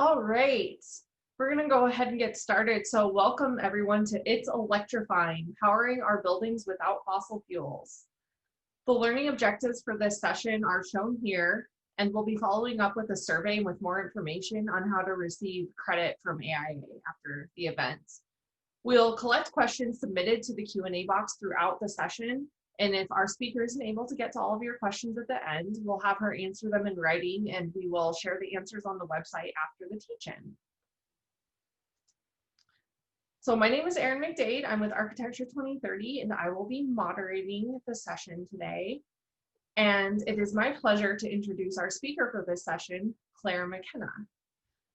All right, we're gonna go ahead and get started. So welcome everyone to It's Electrifying, Powering Our Buildings Without Fossil Fuels. The learning objectives for this session are shown here, and we'll be following up with a survey with more information on how to receive credit from AIA after the event. We'll collect questions submitted to the Q&A box throughout the session, and if our speaker isn't able to get to all of your questions at the end, we'll have her answer them in writing, and we will share the answers on the website after the teach-in. So my name is Erin McDade. I'm with Architecture 2030, and I will be moderating the session today. And it is my pleasure to introduce our speaker for this session, Claire McKenna.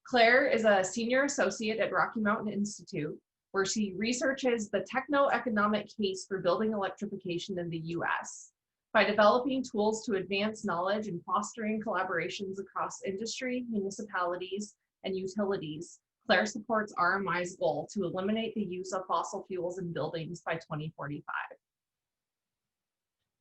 Claire is a senior associate at Rocky Mountain Institute, where she researches the techno-economic case for building electrification in the US. By developing tools to advance knowledge and fostering collaborations across industry, municipalities, and utilities, Claire supports RMI's goal to eliminate the use of fossil fuels in buildings by 2045.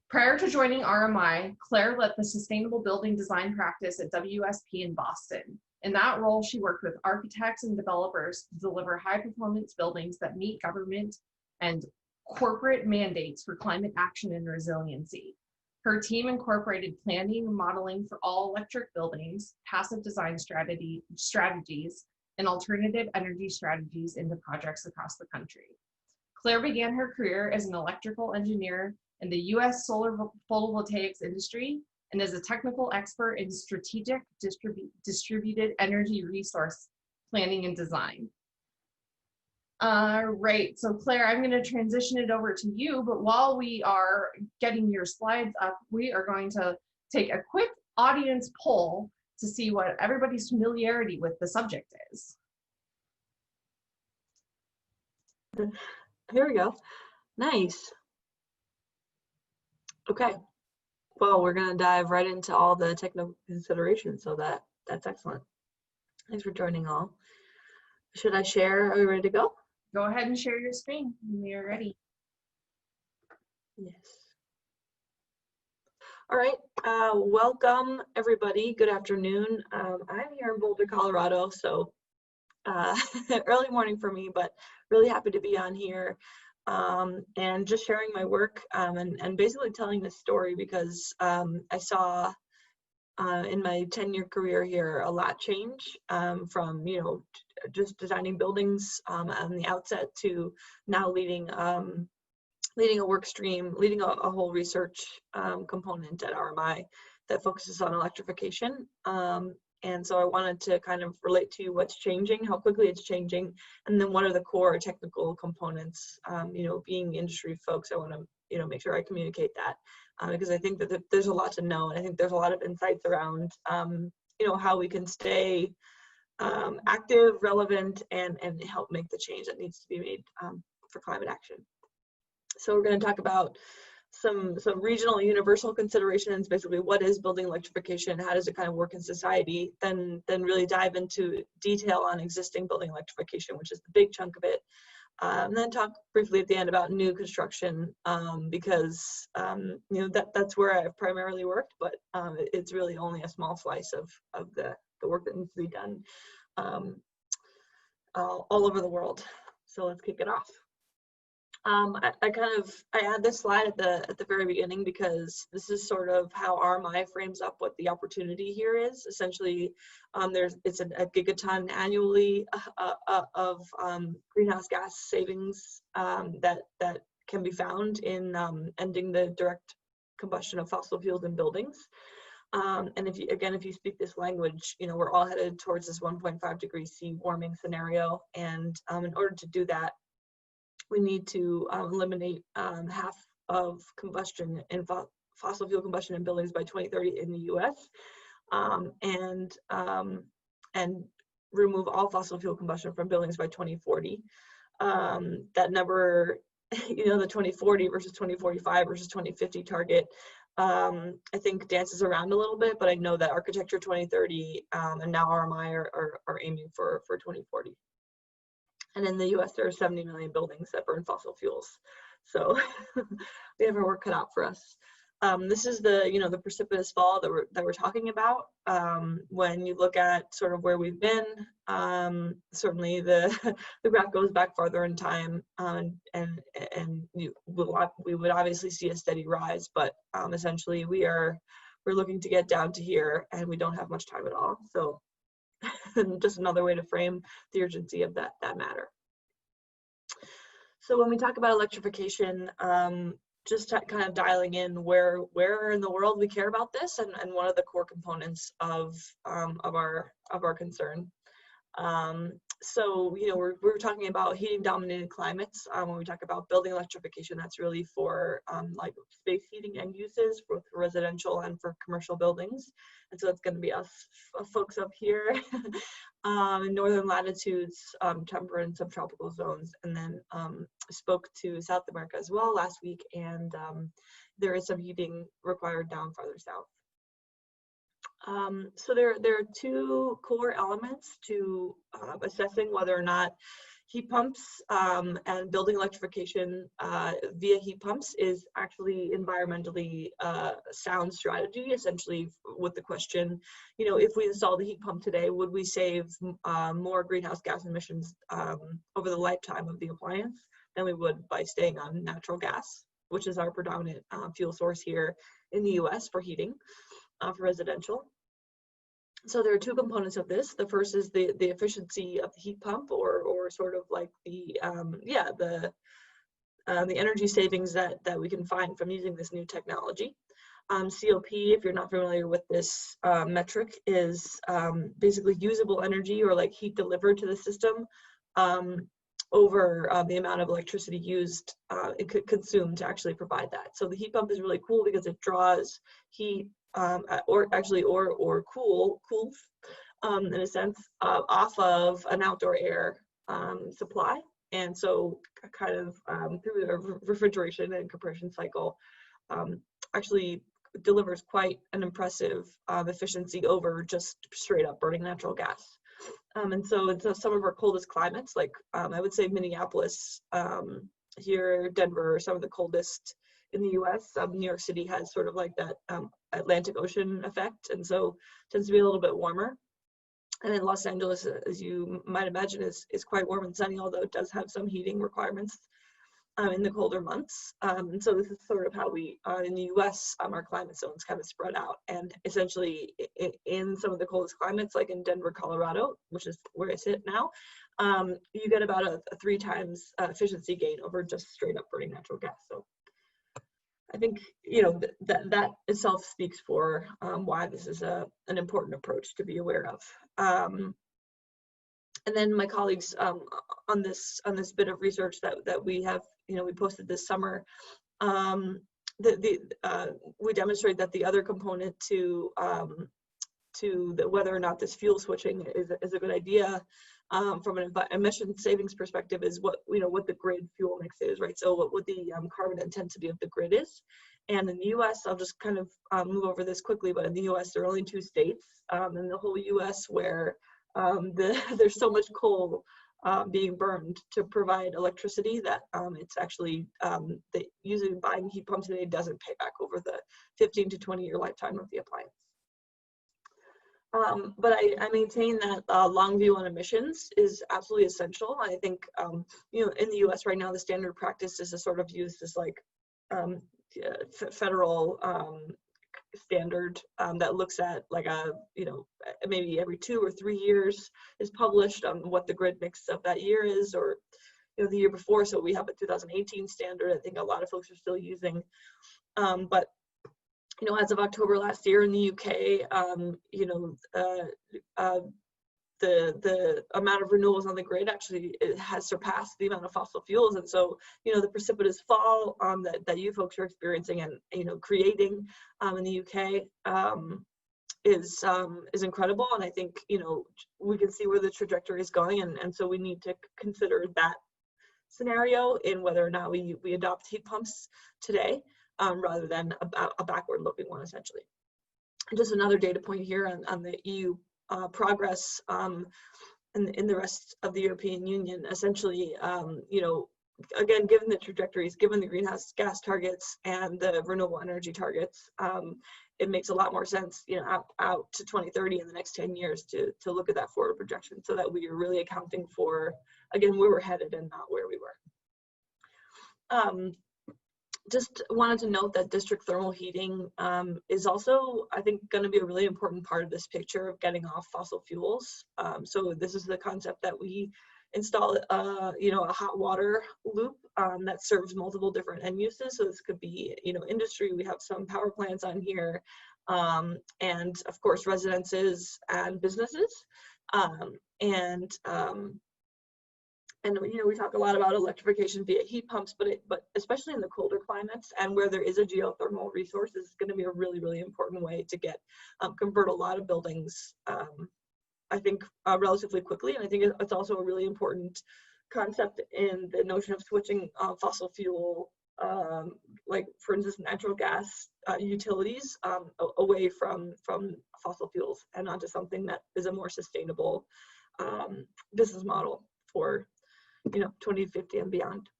Prior to joining RMI, Claire led the sustainable building design practice at WSP in Boston. In that role, she worked with architects and developers to deliver high-performance buildings that meet government and corporate mandates for climate action and resiliency. Her team incorporated planning and modeling for all-electric buildings, passive design strategies, and alternative energy strategies into projects across the country. Claire began her career as an electrical engineer in the US solar photovoltaics industry and is a technical expert in strategic distributed energy resource planning and design. Right, so Claire, I'm going to transition it over to you, but while we are getting your slides up, we are going to take a quick audience poll to see what everybody's familiarity with the subject is. Here we go. Nice. Okay. Well, we're going to dive right into all the technical considerations, so that's excellent. Thanks for joining all. Should I share? Are we ready to go? Go ahead and share your screen when you're ready. Yes. All right. Welcome, everybody. Good afternoon. I'm here in Boulder, Colorado, so early morning for me, but really happy to be on here. And just sharing my work and basically telling this story because I saw in my 10-year career here a lot change from, just designing buildings on the outset to now leading a work stream, leading a whole research component at RMI that focuses on electrification. And so I wanted to kind of relate to what's changing, how quickly it's changing, and then what are the core technical components. Being industry folks, I want to, make sure I communicate that because I think that there's a lot to know, and I think there's a lot of insights around, how we can stay active, relevant, and help make the change that needs to be made for climate action. So we're going to talk about some regional and universal considerations, basically what is building electrification, how does it kind of work in society, then really dive into detail on existing building electrification, which is the big chunk of it, and then talk briefly at the end about new construction, because that's where I've primarily worked, but it's really only a small slice of the work that needs to be done all over the world. So let's kick it off. I add this slide at the very beginning because this is sort of how RMI frames up what the opportunity here is. Essentially, it's a gigaton annually of greenhouse gas savings that can be found in ending the direct combustion of fossil fuels in buildings. And if you speak this language, we're all headed towards this 1.5 degrees C warming scenario, and in order to do that, we need to eliminate half of combustion in fossil fuel combustion in buildings by 2030 in the U.S. And remove all fossil fuel combustion from buildings by 2040. That number, the 2040 versus 2045 versus 2050 target, I think dances around a little bit, but I know that Architecture 2030 and now RMI are aiming for 2040. And in the US, there are 70 million buildings that burn fossil fuels. So we have our work cut out for us. This is the, the precipitous fall that we're talking about. When you look at sort of where we've been, certainly the the graph goes back farther in time, and we would obviously see a steady rise, but essentially we're looking to get down to here, and we don't have much time at all. So just another way to frame the urgency of that matter. So when we talk about electrification, just kind of dialing in where in the world we care about this, and one of the core components of our concern. So we're talking about heating dominated climates. When we talk about building electrification, that's really for like space heating end uses, both for residential and for commercial buildings. And so it's going to be us folks up here in northern latitudes, temperate and subtropical zones, and then spoke to South America as well last week, and there is some heating required down farther south. So there are two core elements to assessing whether or not heat pumps and building electrification via heat pumps is actually environmentally sound strategy, essentially with the question, if we install the heat pump today, would we save more greenhouse gas emissions over the lifetime of the appliance than we would by staying on natural gas, which is our predominant fuel source here in the US for heating for residential. So there are two components of this. The first is the efficiency of the heat pump, or sort of like the energy savings that we can find from using this new technology. COP, if you're not familiar with this metric, is basically usable energy, or like heat delivered to the system over the amount of electricity used it could consume to actually provide that. So the heat pump is really cool because it draws heat or cools in a sense off of an outdoor air supply, and so kind of through the refrigeration and compression cycle actually delivers quite an impressive efficiency over just straight up burning natural gas. And so in some of our coldest climates, like I would say Minneapolis, here, Denver, some of the coldest in the US. New York City has sort of like that Atlantic Ocean effect, and so tends to be a little bit warmer. And then Los Angeles, as you might imagine, is quite warm and sunny, although it does have some heating requirements in the colder months. And so this is sort of how we, in the US, our climate zones kind of spread out. And essentially in some of the coldest climates, like in Denver, Colorado, which is where I sit now, you get about a 3 times efficiency gain over just straight up burning natural gas. So I think, that itself speaks for why this is an important approach to be aware of. And then my colleagues on this bit of research that we have, we posted this summer, we demonstrate that the other component to whether or not this fuel switching is a good idea from an emission savings perspective is what the grid fuel mix is, right? So what the carbon intensity of the grid is. And in the US, I'll just kind of move over this quickly, but in the US, there are only 2 states in the whole US where there's so much coal being burned to provide electricity that it's actually usually buying heat pumps today doesn't pay back over the 15 to 20-year lifetime of the appliance. But I maintain that long view on emissions is absolutely essential. I think in the US right now, the standard practice is to sort of use this like federal standard that looks at like maybe every 2 or 3 years is published on what the grid mix of that year is, or the year before. So we have a 2018 standard I think a lot of folks are still using, but as of October last year in the UK, the amount of renewables on the grid actually has surpassed the amount of fossil fuels. And so, the precipitous fall that you folks are experiencing and, creating in the UK is incredible. And I think, we can see where the trajectory is going. And so we need to consider that scenario in whether or not we adopt heat pumps today rather than a backward-looking one, essentially. And just another data point here on the EU progress in the rest of the European Union. Essentially, again, given the trajectories, given the greenhouse gas targets and the renewable energy targets, it makes a lot more sense, you know, out to 2030 in the next 10 years to look at that forward projection, so that we are really accounting for, again, where we're headed and not where we were. Just wanted to note that district thermal heating is also, I think, going to be a really important part of this picture of getting off fossil fuels. So this is the concept that we install, you know, a hot water loop that serves multiple different end uses. So this could be, you know, industry. We have some power plants on here, and of course residences and businesses, and you know, we talk a lot about electrification via heat pumps, but especially in the colder climates and where there is a geothermal resource, is going to be a really, really important way to get convert a lot of buildings, I think, relatively quickly. And I think it's also a really important concept in the notion of switching fossil fuel, like for instance, natural gas utilities away from fossil fuels and onto something that is a more sustainable business model for, you know, 2050 and beyond.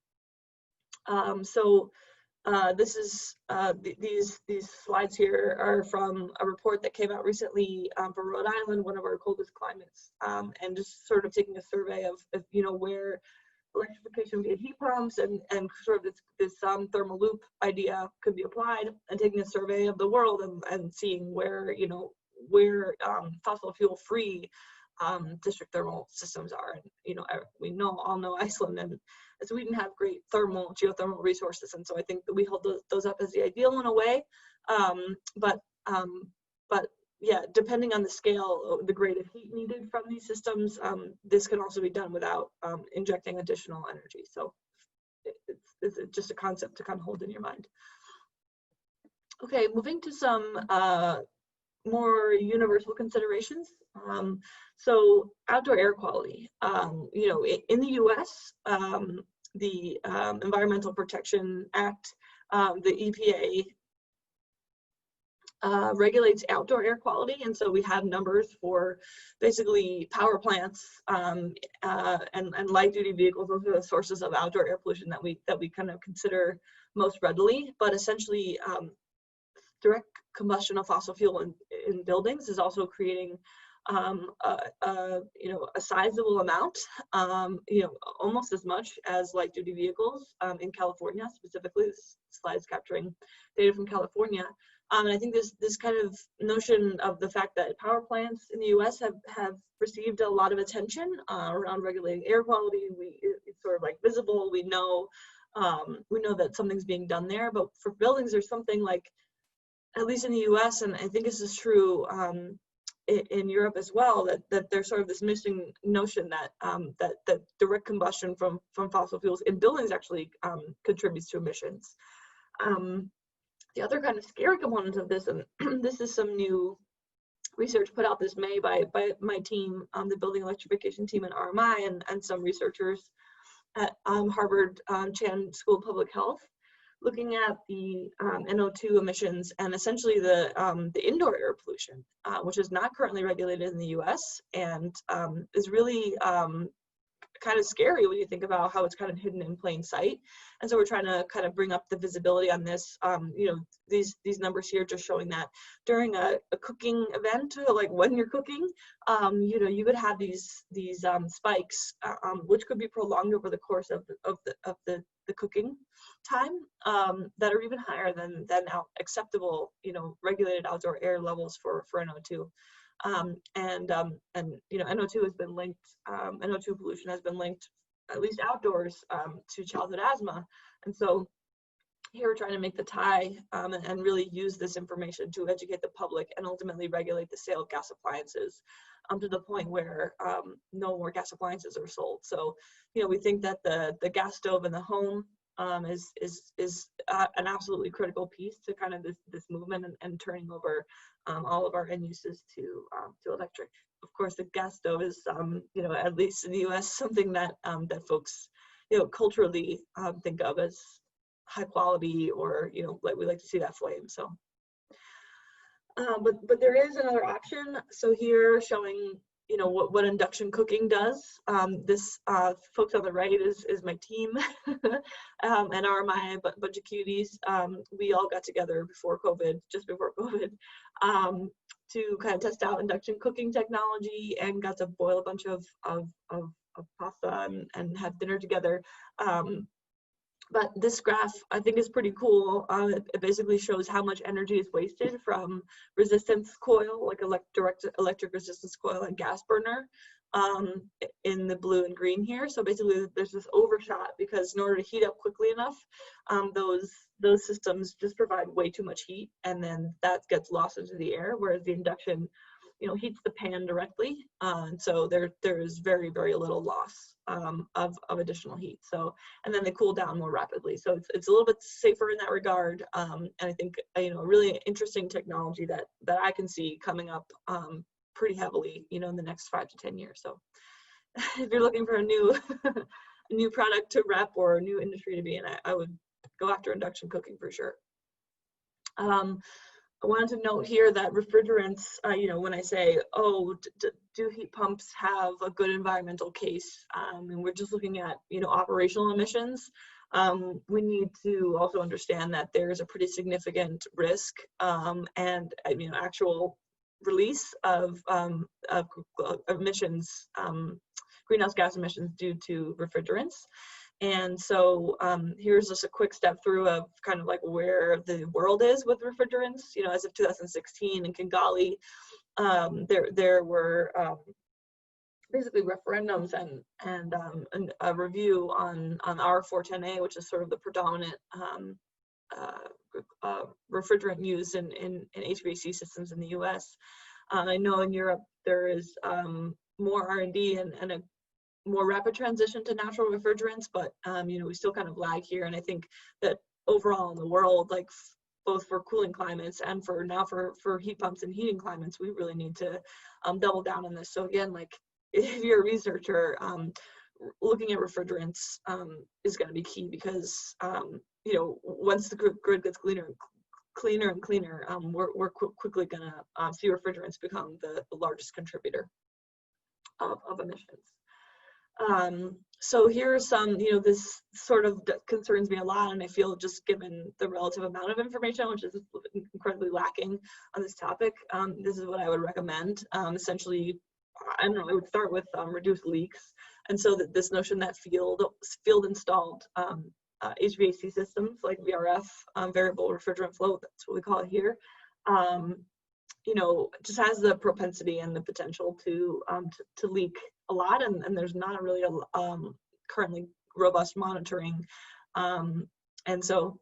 This is these slides here are from a report that came out recently for Rhode Island, one of our coldest climates, and just sort of taking a survey of you know, where electrification via heat pumps and sort of this thermal loop idea could be applied, and taking a survey of the world and seeing where, you know, where fossil fuel free district thermal systems are. And you know, we all know Iceland and Sweden have great geothermal resources, and so I think that we hold those up as the ideal in a way. But yeah, depending on the scale, the grade of heat needed from these systems, this can also be done without injecting additional energy. So it's just a concept to kind of hold in your mind. Okay, moving to some more universal considerations. So outdoor air quality, you know, in the US, the Environmental Protection Act, the EPA regulates outdoor air quality, and so we have numbers for basically power plants and light duty vehicles. Those are the sources of outdoor air pollution that we kind of consider most readily. But essentially, direct combustion of fossil fuel in buildings is also creating you know, a sizable amount, you know, almost as much as light duty vehicles in California specifically. This slide is capturing data from California. And I think this kind of notion of the fact that power plants in the US have received a lot of attention around regulating air quality. It's sort of like visible. We know that something's being done there, but for buildings, there's something like, at least in the US, and I think this is true in Europe as well, that there's sort of this missing notion that that direct combustion from fossil fuels in buildings actually contributes to emissions. The other kind of scary component of this, and this is some new research put out this May by my team, the building electrification team at RMI, and some researchers at Harvard Chan School of Public Health, looking at the NO2 emissions and essentially the indoor air pollution, which is not currently regulated in the US, and is really kind of scary when you think about how it's kind of hidden in plain sight. And so we're trying to kind of bring up the visibility on this. You know, these numbers here just showing that during a cooking event, like when you're cooking, you know, you could have these spikes, which could be prolonged over the course of the cooking time, that are even higher than acceptable, you know, regulated outdoor air levels for NO2. And you know, NO2 has been linked, NO2 pollution has been linked, at least outdoors, to childhood asthma. And so here we're trying to make the tie and really use this information to educate the public and ultimately regulate the sale of gas appliances to the point where no more gas appliances are sold. So, you know, we think that the gas stove in the home is an absolutely critical piece to kind of this movement and turning over all of our end uses to electric. Of course, the gas stove is, you know, at least in the U.S., something that that folks, you know, culturally think of as high quality, or, you know, like we like to see that flame. So, but there is another option. So here showing you know, what induction cooking does. This folks on the right is my team, and RMI, a bunch of cuties. We all got together before COVID, just before COVID, to kind of test out induction cooking technology, and got to boil a bunch of pasta and have dinner together. But this graph, I think, is pretty cool. It basically shows how much energy is wasted from resistance coil, like direct electric resistance coil and gas burner, in the blue and green here. So basically, there's this overshot because in order to heat up quickly enough, those systems just provide way too much heat, and then that gets lost into the air. Whereas the induction, you know, heats the pan directly, and so there is very, very little loss of additional heat. So, and then they cool down more rapidly. So it's a little bit safer in that regard, and I think, you know, a really interesting technology that I can see coming up pretty heavily, you know, in the next 5 to 10 years. So, if you're looking for a new a new product to rep or a new industry to be in, I would go after induction cooking for sure. I wanted to note here that refrigerants, you know, when I say, oh, do heat pumps have a good environmental case? And we're just looking at, you know, operational emissions. We need to also understand that there's a pretty significant risk and, you know, actual release of emissions, greenhouse gas emissions due to refrigerants. And so here's just a quick step through of kind of like where the world is with refrigerants. You know, as of 2016 in Kigali, there were basically referendums and a review on R410A, which is sort of the predominant refrigerant used in HVAC systems in the US. I know in Europe there is more R&D and a more rapid transition to natural refrigerants, but you know, we still kind of lag here. And I think that overall in the world, like both for cooling climates and for heat pumps and heating climates, we really need to double down on this. So again, like if you're a researcher, looking at refrigerants is going to be key, because you know, once the grid gets cleaner and cleaner, we're quickly going to see refrigerants become the largest contributor of emissions. So here are some, you know, this sort of concerns me a lot, and I feel just given the relative amount of information, which is incredibly lacking on this topic, this is what I would recommend. Essentially, I don't know, I would start with reduced leaks. And so that this notion that field installed HVAC systems like VRF, variable refrigerant flow, that's what we call it here, you know, just has the propensity and the potential to leak a lot, and there's not really a currently robust monitoring, and so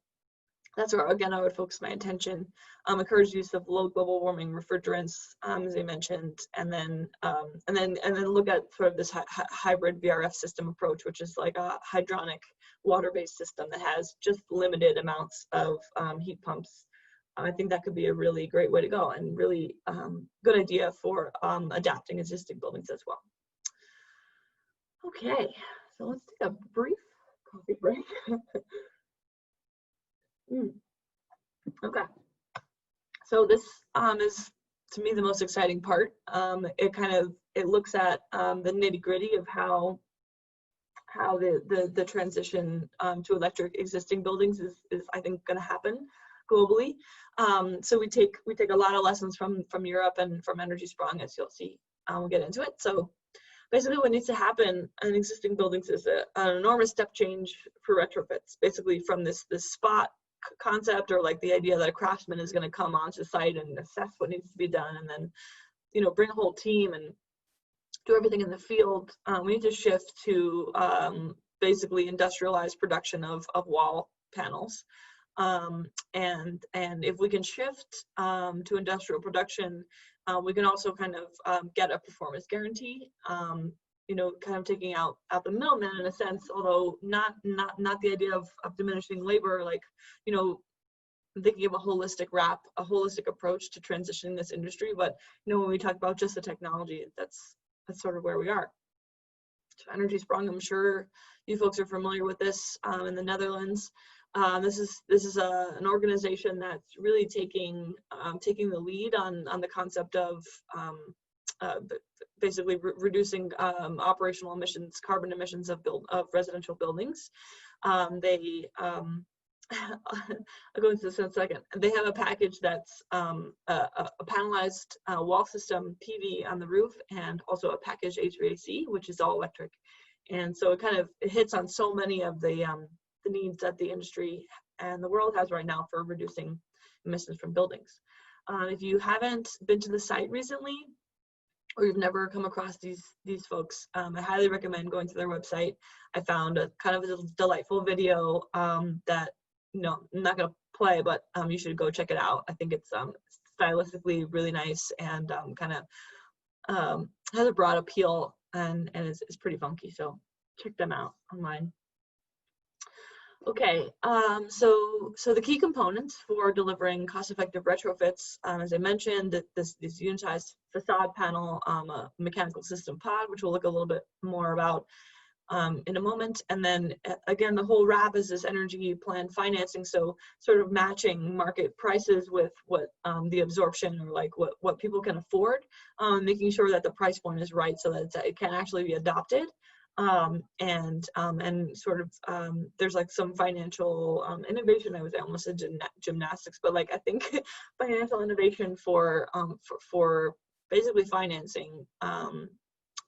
that's where, again, I would focus my attention. Encourage use of low global warming refrigerants, as I mentioned, and then look at sort of this hybrid VRF system approach, which is like a hydronic water-based system that has just limited amounts of heat pumps. I think that could be a really great way to go, and really good idea for adapting existing buildings as well. Okay, so let's take a brief coffee break. Okay, so this is, to me, the most exciting part. It looks at the nitty-gritty of how the transition to electric existing buildings is I think going to happen globally. So we take a lot of lessons from Europe and from Energy Sprong, as you'll see. We'll get into it. So basically what needs to happen in existing buildings is an enormous step change for retrofits, basically from this spot concept, or like the idea that a craftsman is going to come onto site and assess what needs to be done, and then, you know, bring a whole team and do everything in the field. We need to shift to basically industrialized production of wall panels. And if we can shift to industrial production, we can also kind of get a performance guarantee, you know, kind of taking out the middleman in a sense, although not the idea of diminishing labor, like, you know, thinking of a holistic approach to transitioning this industry. But, you know, when we talk about just the technology, that's sort of where we are. So Energy Sprong, I'm sure you folks are familiar with this in the Netherlands. This is an organization that's really taking the lead on the concept of basically reducing operational emissions, carbon emissions of residential buildings. I'll go into this in a second. They have a package that's a panelized wall system, PV on the roof, and also a packaged HVAC, which is all electric. And so it hits on so many of the needs that the industry and the world has right now for reducing emissions from buildings. If you haven't been to the site recently, or you've never come across these folks, I highly recommend going to their website. I found a kind of a delightful video that, I'm not going to play, but you should go check it out. I think it's stylistically really nice and has a broad appeal and is pretty funky. So check them out online. Okay, so the key components for delivering cost-effective retrofits, as I mentioned, this unitized facade panel, a mechanical system pod, which we'll look a little bit more about in a moment, and then again, the whole wrap is this energy plan financing, so sort of matching market prices with what the absorption or like what people can afford, making sure that the price point is right so that it can actually be adopted. And sort of there's like some financial innovation. I almost said gymnastics, but like I think financial innovation for basically financing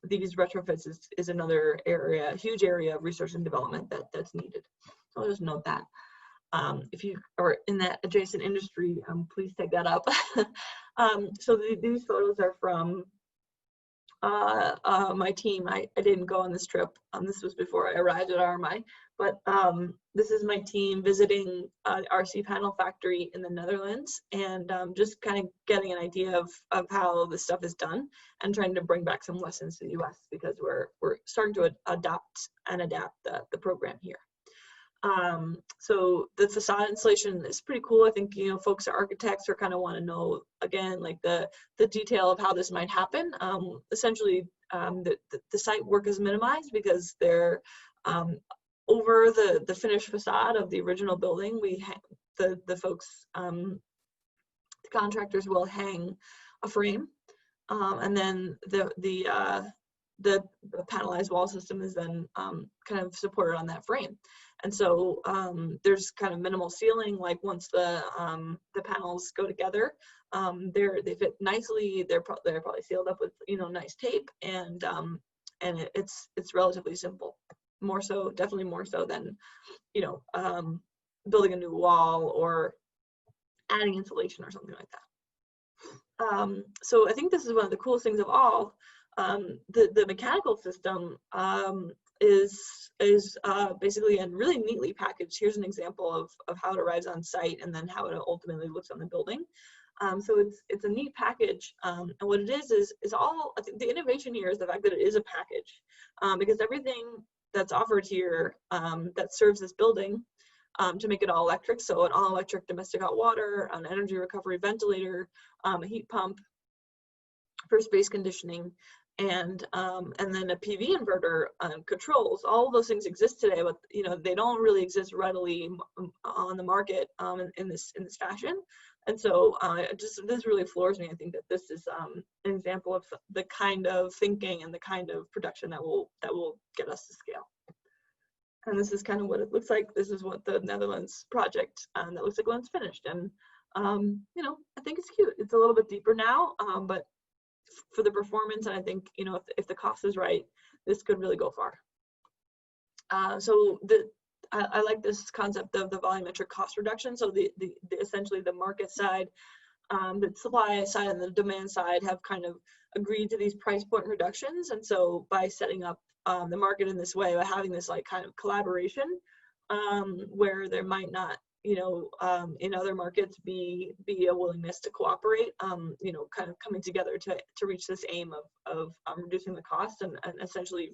these retrofits is another area, huge area of research and development that's needed. So I'll just note that. If you are in that adjacent industry, please take that up. So these photos are from my team. I didn't go on this trip. This was before I arrived at RMI, but this is my team visiting RC panel factory in the Netherlands, and just kind of getting an idea of how this stuff is done and trying to bring back some lessons to the US because we're starting to adopt and adapt the program here. So the facade installation is pretty cool. I think, folks are architects or kind of want to know, again, like the detail of how this might happen. Essentially, the site work is minimized because they're over the finished facade of the original building. The folks, the contractors will hang a frame, and then the panelized wall system is then kind of supported on that frame. And so there's kind of minimal sealing. Like once the panels go together, they fit nicely. They're probably sealed up with nice tape, and it's relatively simple. Definitely more so than building a new wall or adding insulation or something like that. So I think this is one of the coolest things of all. The mechanical system is basically and really neatly packaged. Here's an example of how it arrives on site and then how it ultimately looks on the building. So it's a neat package, and what it is all, I think the innovation here is the fact that it is a package, because everything that's offered here that serves this building to make it all electric, so an all electric domestic hot water, an energy recovery ventilator, a heat pump for space conditioning, and then a PV inverter controls. All of those things exist today, but they don't really exist readily on the market in this fashion. And so this really floors me. I think that this is an example of the kind of thinking and the kind of production that will get us to scale. And this is kind of what it looks like. This is what the Netherlands project that looks like when it's finished. And I think it's cute. It's a little bit deeper now, but for the performance, and I think if the cost is right, this could really go far. So I like this concept of the volumetric cost reduction. So the essentially the market side, the supply side and the demand side have kind of agreed to these price point reductions. And so by setting up the market in this way, by having this like kind of collaboration where there might not in other markets be a willingness to cooperate, kind of coming together to reach this aim of reducing the cost and essentially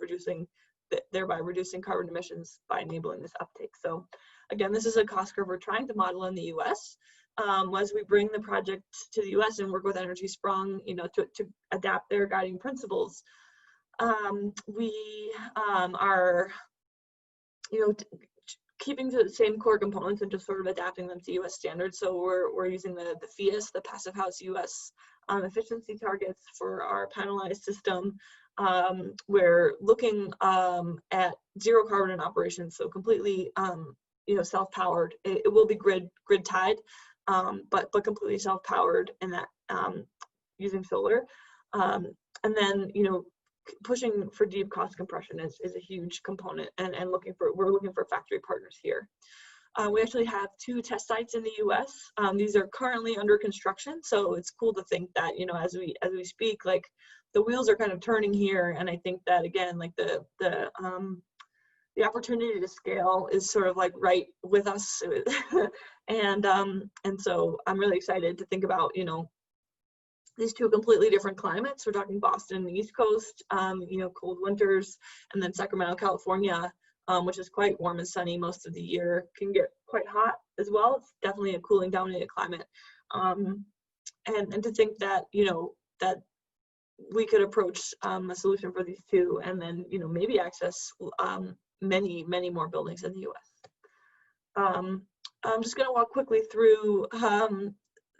thereby reducing carbon emissions by enabling this uptake. So again, this is a cost curve we're trying to model in the US. As we bring the project to the US and work with Energy Sprung, to adapt their guiding principles, we are, keeping to the same core components and just sort of adapting them to US standards. So we're using the FIAS, the Passive House US efficiency targets for our panelized system. We're looking at zero carbon in operations, so completely self-powered. It will be grid tied, but completely self-powered in that using solar. And then pushing for deep cost compression is a huge component, and we're looking for factory partners here. We actually have 2 test sites in the U.S. These are currently under construction, so it's cool to think that as we speak, like the wheels are kind of turning here, and I think that again, like the opportunity to scale is sort of like right with us, and so I'm really excited to think about these 2 completely different climates. We're talking Boston and the East Coast, cold winters, and then Sacramento, California, which is quite warm and sunny most of the year, can get quite hot as well. It's definitely a cooling dominated climate. And to think that, that we could approach a solution for these 2 and then, maybe access many, many more buildings in the US. I'm just gonna walk quickly through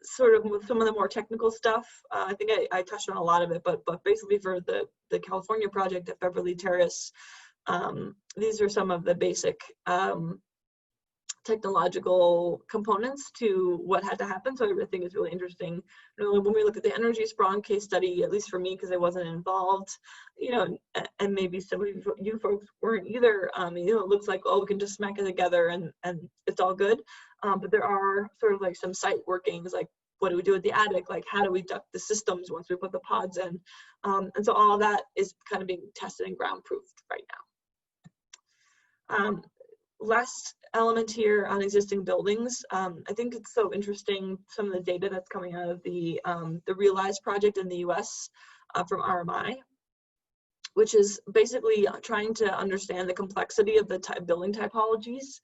sort of some of the more technical stuff. I think I touched on a lot of it, but basically for the California project at Beverly Terrace, these are some of the basic technological components to what had to happen. So I think it's really interesting. When we look at the Energy Sprong case study, at least for me, because I wasn't involved, and maybe some of you folks weren't either, it looks like, oh, we can just smack it together and it's all good. But there are sort of like some site workings, like what do we do with the attic? Like how do we duct the systems once we put the pods in? And so all that is kind of being tested and ground proofed right now. Last element here on existing buildings. I think it's so interesting, some of the data that's coming out of the Realize project in the US from RMI, which is basically trying to understand the complexity of the building typologies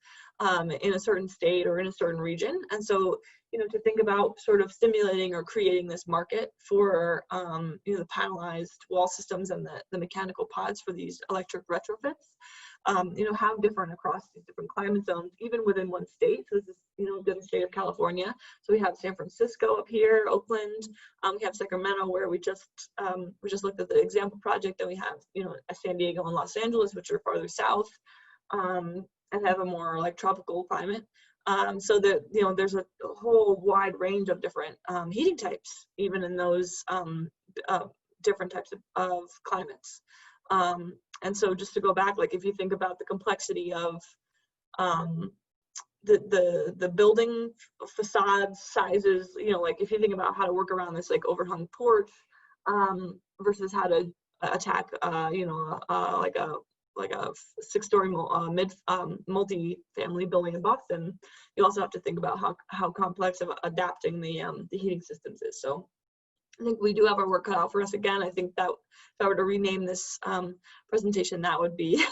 in a certain state or in a certain region. And so, to think about sort of stimulating or creating this market for, the panelized wall systems and the mechanical pods for these electric retrofits, how different across these different climate zones, even within one state. So this is, the state of California. So we have San Francisco up here, Oakland. We have Sacramento, where we just looked at the example project. And we have, San Diego and Los Angeles, which are farther south, and have a more like tropical climate. So that, there's a whole wide range of different heating types, even in those different types of climates. And so just to go back, like if you think about the complexity of the building facade sizes, like if you think about how to work around this like overhung porch versus how to attack, like a 6-story multi-family building in Boston, you also have to think about how complex of adapting the heating systems is. So I think we do have our work cut out for us. Again, I think that if I were to rename this presentation, that would be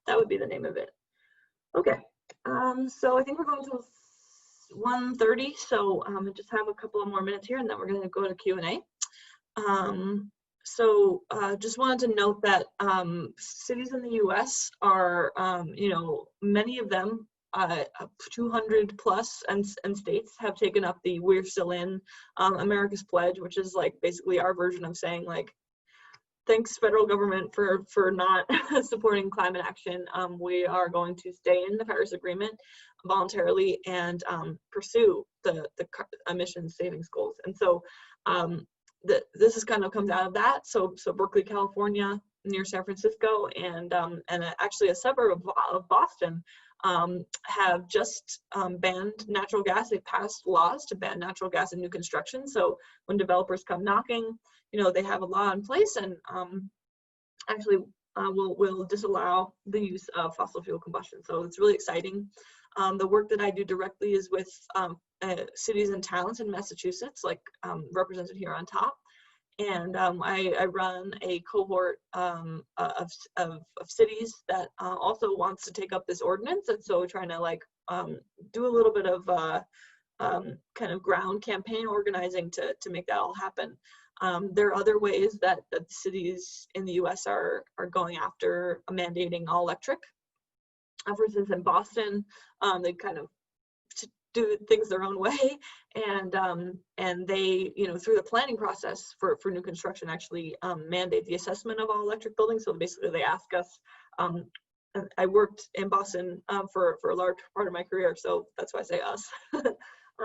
that would be the name of it. Okay, so I think we're going to 1:30. So I just have a couple of more minutes here, and then we're going to go to Q&A. So just wanted to note that cities in the U.S. are, many of them, 200 plus and states have taken up the We're Still In America's Pledge, which is like basically our version of saying like, thanks federal government for not supporting climate action. We are going to stay in the Paris Agreement voluntarily and pursue the emissions savings goals. And so this is kind of comes out of that. So Berkeley, California, near San Francisco, and actually a suburb of Boston have just banned natural gas. They passed laws to ban natural gas in new construction. So when developers come knocking, they have a law in place and actually will disallow the use of fossil fuel combustion. So it's really exciting. The work that I do directly is with cities and towns in Massachusetts, like represented here on top. And I run a cohort of cities that also wants to take up this ordinance. And so we're trying to like do a little bit of kind of ground campaign organizing to make that all happen. There are other ways that the cities in the US are going after mandating all electric. For instance, in Boston, they kind of do things their own way, and they, you know, through the planning process for new construction, actually mandate the assessment of all electric buildings. So basically, they ask us. I worked in Boston for a large part of my career, so that's why I say us.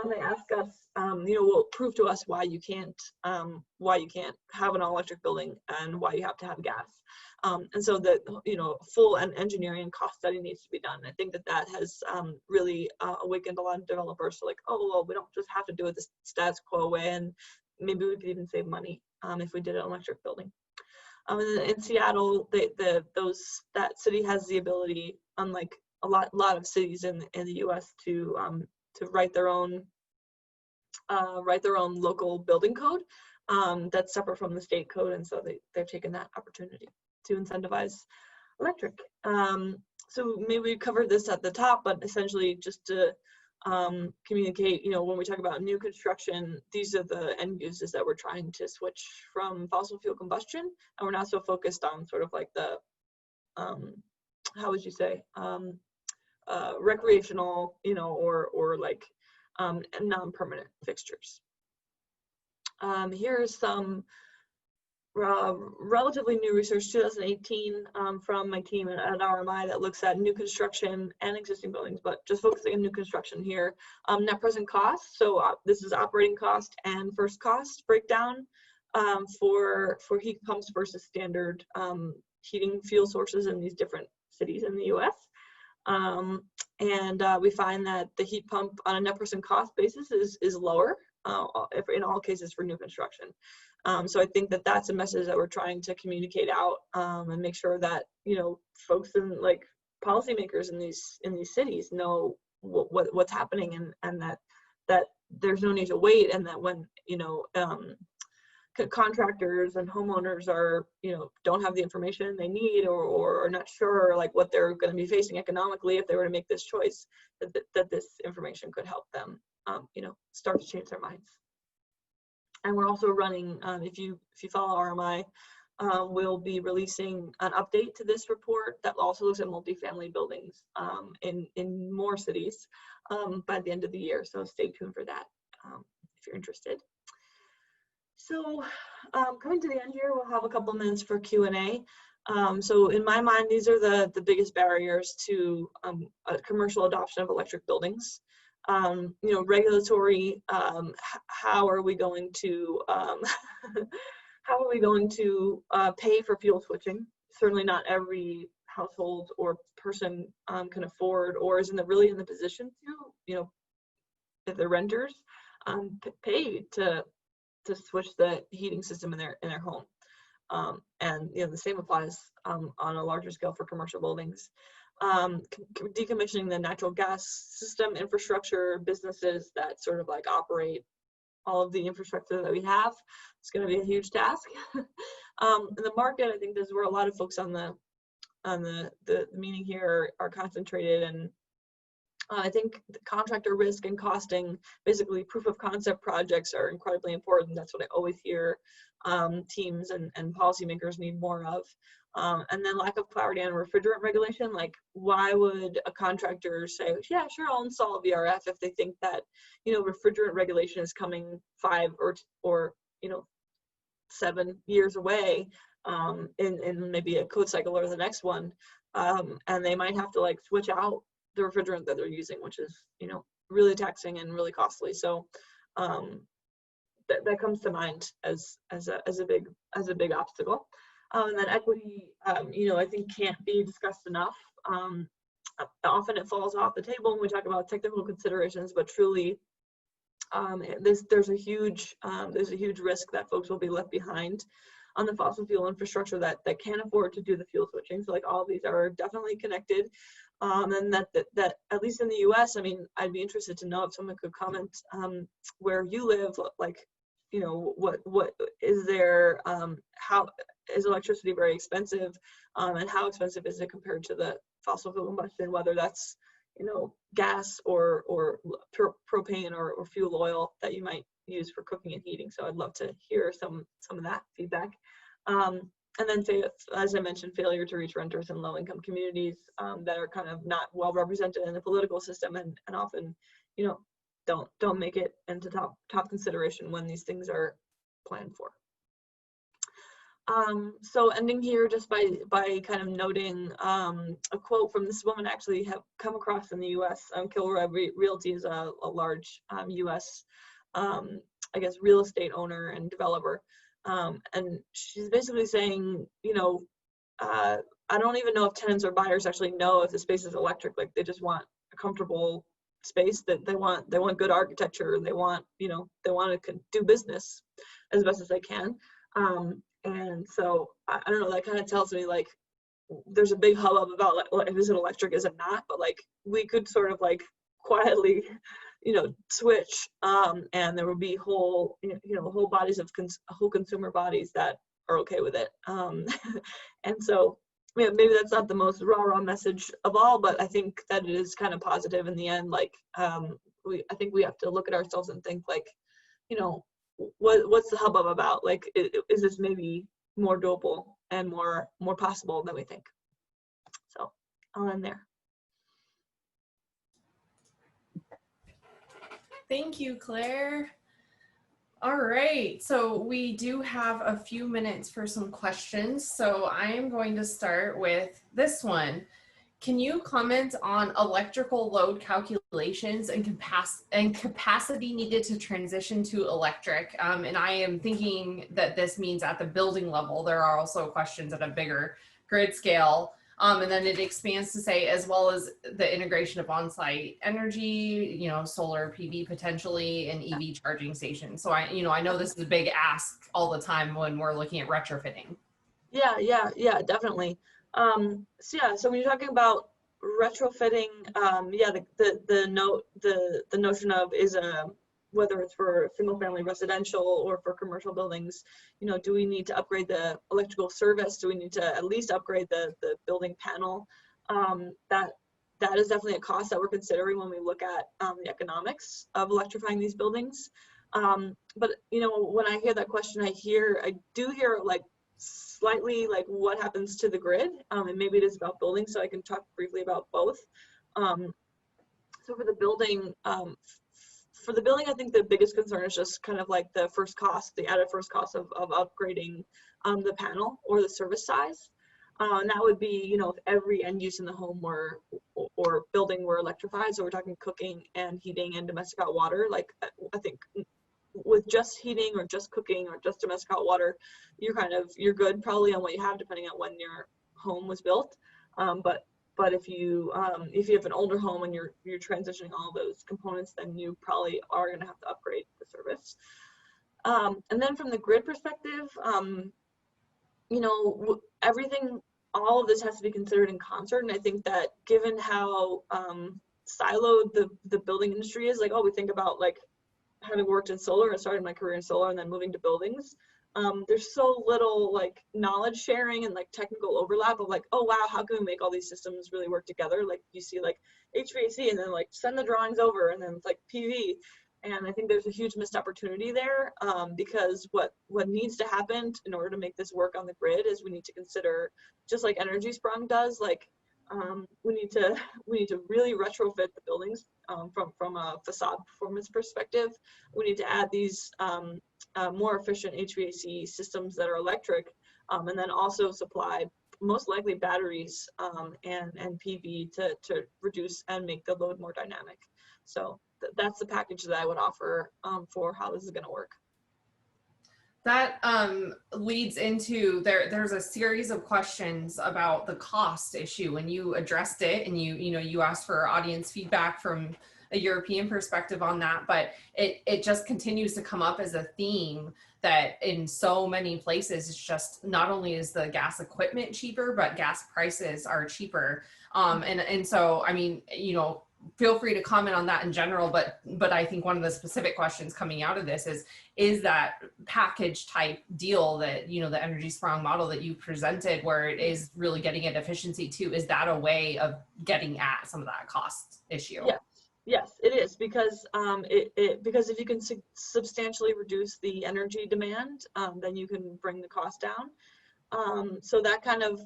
They ask us, you know, well, prove to us why you can't have an all-electric building and why you have to have gas. And so that, you know, full engineering and cost study needs to be done. I think that has really awakened a lot of developers to like, oh, well, we don't just have to do it the status quo way, and maybe we could even save money if we did an electric building. And then in Seattle, that city has the ability, unlike a lot of cities in the U.S., to write their own local building code that's separate from the state code, and so they've taken that opportunity to incentivize electric. So maybe we covered this at the top, but essentially just to communicate, you know, when we talk about new construction, these are the end uses that we're trying to switch from fossil fuel combustion, and we're not so focused on sort of like the, how would you say, recreational, you know, or like non-permanent fixtures. Here's some relatively new research, 2018, from my team at RMI that looks at new construction and existing buildings, but just focusing on new construction here. Net present cost, so this is operating cost and first cost breakdown for heat pumps versus standard heating fuel sources in these different cities in the US. We find that the heat pump on a net present cost basis is lower in all cases for new construction. So I think that that's a message that we're trying to communicate out and make sure that, you know, folks in like policymakers in these cities know what's happening, and that there's no need to wait, and that when, you know, contractors and homeowners are, you know, don't have the information they need or are not sure like what they're going to be facing economically if they were to make this choice, that this information could help them, you know, start to change their minds. And we're also running, if you follow RMI, we'll be releasing an update to this report that also looks at multifamily buildings in more cities by the end of the year. So stay tuned for that if you're interested. So coming to the end here, we'll have a couple minutes for Q&A. So in my mind, these are the biggest barriers to commercial adoption of electric buildings. You know, regulatory, how are we going to pay for fuel switching? Certainly not every household or person can afford or is really in the position to, you know, if they're renters, pay to switch the heating system in their home. And you know, the same applies on a larger scale for commercial buildings. Decommissioning the natural gas system infrastructure, businesses that sort of like operate all of the infrastructure that we have, it's going to be a huge task. The market, I think this is where a lot of folks on the meeting here are concentrated, and I think the contractor risk and costing, basically proof of concept projects, are incredibly important. That's what I always hear teams and policymakers need more of. And then lack of clarity on refrigerant regulation. Like, why would a contractor say, yeah, sure, I'll install a VRF if they think that, you know, refrigerant regulation is coming 5 or you know, 7 years away in maybe a code cycle or the next one, and they might have to like switch out the refrigerant that they're using, which is, you know, really taxing and really costly. So that comes to mind as a big obstacle. And then equity, you know, I think can't be discussed enough. Often it falls off the table when we talk about technical considerations, but truly, there's a huge risk that folks will be left behind on the fossil fuel infrastructure that can't afford to do the fuel switching. So like all of these are definitely connected. And that at least in the US, I mean, I'd be interested to know if someone could comment where you live, like, you know, what is there, how is electricity very expensive, and how expensive is it compared to the fossil fuel combustion, whether that's, you know, gas or propane or fuel oil that you might use for cooking and heating. So I'd love to hear some of that feedback. And then, as I mentioned, failure to reach renters in low-income communities that are kind of not well represented in the political system, and often, you know, don't make it into top consideration when these things are planned for. So ending here just by kind of noting a quote from this woman I actually have come across in the U.S. Kilroy Realty is a large U.S. I guess real estate owner and developer, and she's basically saying, you know, I don't even know if tenants or buyers actually know if the space is electric. Like, they just want a comfortable space, that they want good architecture, and they want, you know, they want to do business as best as they can. And so I don't know, that kind of tells me, like, there's a big hubbub about, like, is it electric, is it not? But like, we could sort of like quietly, you know, switch, and there would be whole bodies of whole consumer bodies that are okay with it. And so, yeah, maybe that's not the most rah-rah message of all, but I think that it is kind of positive in the end. Like, I think we have to look at ourselves and think, like, you know, what's the hubbub about? Like, is this maybe more doable and more possible than we think? So I'll end there. Thank you, Claire. All right, so we do have a few minutes for some questions. So I am going to start with this one. Can you comment on electrical load calculations and capacity needed to transition to electric? And I am thinking that this means at the building level. There are also questions at a bigger grid scale. And then it expands to say, as well as the integration of on-site energy, you know, solar PV potentially, and EV charging stations. So I know this is a big ask all the time when we're looking at retrofitting. Yeah, definitely. So when you're talking about retrofitting, the notion of is whether it's for single family residential or for commercial buildings, you know, do we need to upgrade the electrical service? Do we need to at least upgrade the building panel? That is definitely a cost that we're considering when we look at the economics of electrifying these buildings. But you know, when I hear that question, I do hear like slightly like what happens to the grid, and maybe it is about buildings, so I can talk briefly about both. So for the building, I think the biggest concern is just kind of like the added first cost of upgrading the panel or the service size. And that would be, you know, if every end use in the home or building were electrified. So we're talking cooking and heating and domestic hot water. Like, I think with just heating or just cooking or just domestic hot water, you're good probably on what you have, depending on when your home was built. But if you have an older home and you're transitioning all those components, then you probably are going to have to upgrade the service. And then from the grid perspective, you know, all of this has to be considered in concert. And I think that given how siloed the building industry is, like, we think about, like, having worked in solar and started my career in solar and then moving to buildings, there's so little like knowledge sharing and like technical overlap of like, oh wow, how can we make all these systems really work together? Like, you see like HVAC and then like send the drawings over, and then it's like PV. And I think there's a huge missed opportunity there, because what needs to happen in order to make this work on the grid is we need to consider, just like Energy Sprung does, like, we need to really retrofit the buildings from a facade performance perspective. We need to add these more efficient HVAC systems that are electric, and then also supply most likely batteries and PV to reduce and make the load more dynamic. So that's the package that I would offer for how this is going to work. That leads into there's a series of questions about the cost issue, and you addressed it, and you asked for audience feedback from a European perspective on that, but it just continues to come up as a theme that in so many places, it's just not only is the gas equipment cheaper, but gas prices are cheaper. And so, I mean, you know, feel free to comment on that in general, but I think one of the specific questions coming out of this is that package type deal that, you know, the Energy Sprung model that you presented, where it is really getting at efficiency too, is that a way of getting at some of that cost issue? Yes, it is, because because if you can substantially reduce the energy demand, then you can bring the cost down. So that kind of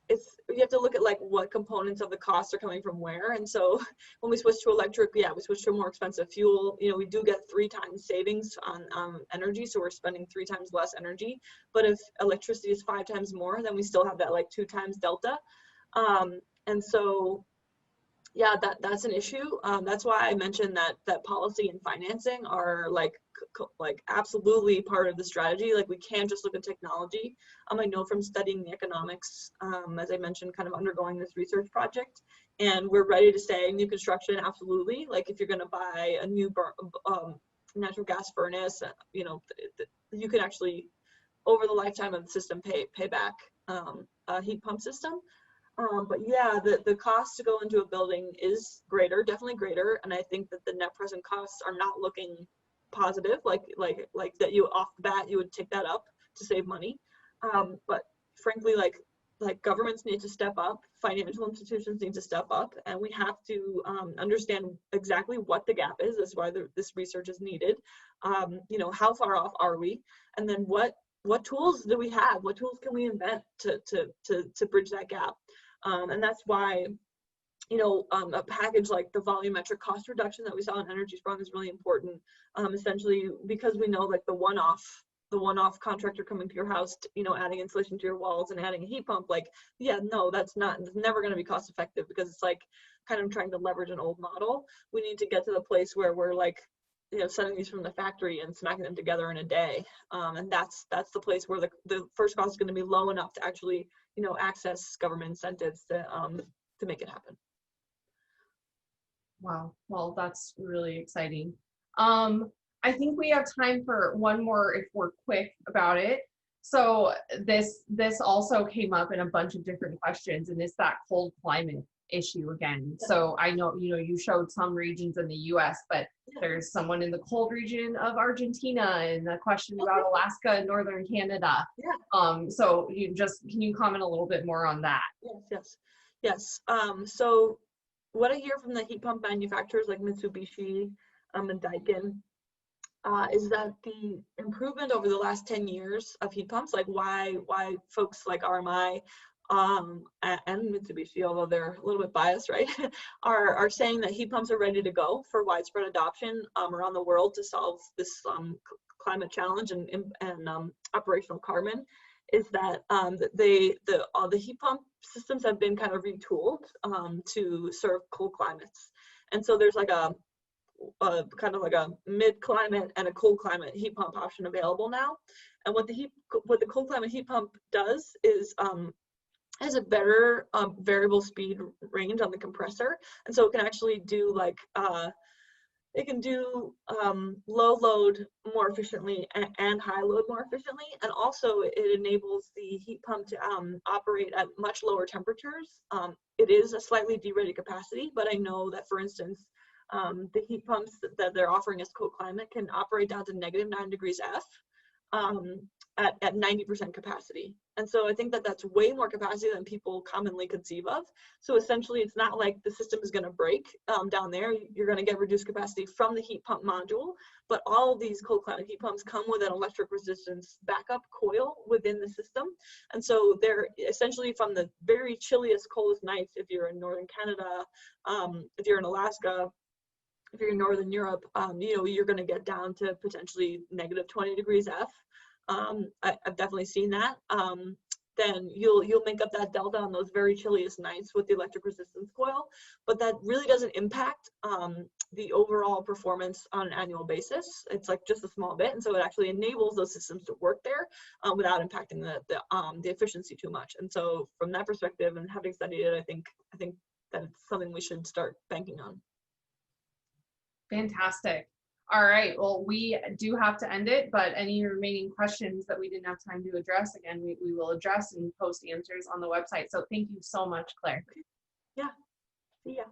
you have to look at like what components of the costs are coming from where. And so when we switch to electric, yeah, we switch to a more expensive fuel. You know, we do get 3 times savings on energy, so we're spending 3 times less energy. But if electricity is 5 times more, then we still have that like 2 times delta. And so yeah, that's an issue. That's why I mentioned that policy and financing are like absolutely part of the strategy. Like we can't just look at technology. I know from studying the economics, as I mentioned, kind of undergoing this research project, and we're ready to say new construction, absolutely. Like if you're going to buy a new natural gas furnace, you know, you can actually over the lifetime of the system pay back a heat pump system. But yeah, the cost to go into a building is greater, definitely greater, and I think that the net present costs are not looking positive. Like that you off the bat you would take that up to save money. But frankly, like governments need to step up, financial institutions need to step up, and we have to understand exactly what the gap is. That's why this research is needed. You know, how far off are we, and then what tools do we have? What tools can we invent to bridge that gap? And that's why, you know, a package like the volumetric cost reduction that we saw in Energy Sprung is really important. Essentially, because we know like the one-off contractor coming to your house, you know, adding insulation to your walls and adding a heat pump, like, yeah, no, it's never going to be cost effective, because it's like kind of trying to leverage an old model. We need to get to the place where we're like, you know, sending these from the factory and smacking them together in a day. And that's the place where the first cost is going to be low enough to actually, you know, access government incentives to make it happen. Wow. Well, that's really exciting. I think we have time for one more if we're quick about it. So this also came up in a bunch of different questions, and it's that cold climate issue again. So I know, you know, you showed some regions in the US, but there's someone in the cold region of Argentina, and a question about Alaska and northern Canada. So can you comment a little bit more on that? Yes. So what I hear from the heat pump manufacturers like Mitsubishi and Daikin is that the improvement over the last 10 years of heat pumps, like why folks like RMI and Mitsubishi, although they're a little bit biased, right, are saying that heat pumps are ready to go for widespread adoption around the world to solve this climate challenge and operational carbon, is that all the heat pump systems have been kind of retooled to serve cold climates. And so there's like a kind of like a mid-climate and a cold climate heat pump option available now. And what the cold climate heat pump does is has a better variable speed range on the compressor, and so it can actually do like it can do low load more efficiently and high load more efficiently, and also it enables the heat pump to operate at much lower temperatures. It is a slightly derated capacity, but I know that, for instance, the heat pumps that they're offering as cold climate can operate down to -9 degrees F at 90% capacity. And so I think that that's way more capacity than people commonly conceive of. So essentially, it's not like the system is going to break down there. You're going to get reduced capacity from the heat pump module, but all of these cold climate heat pumps come with an electric resistance backup coil within the system. And so they're essentially from the very chilliest, coldest nights, if you're in northern Canada, if you're in Alaska, if you're in Northern Europe, you know, you're going to get down to potentially -20 degrees F. I've definitely seen that. Then you'll make up that delta on those very chilliest nights with the electric resistance coil, but that really doesn't impact the overall performance on an annual basis. It's like just a small bit, and so it actually enables those systems to work there without impacting the efficiency too much. And so from that perspective, and having studied it, I think that it's something we should start banking on. Fantastic. All right, well, we do have to end it, but any remaining questions that we didn't have time to address, again, we will address and post answers on the website. So thank you so much, Claire. Yeah, see ya.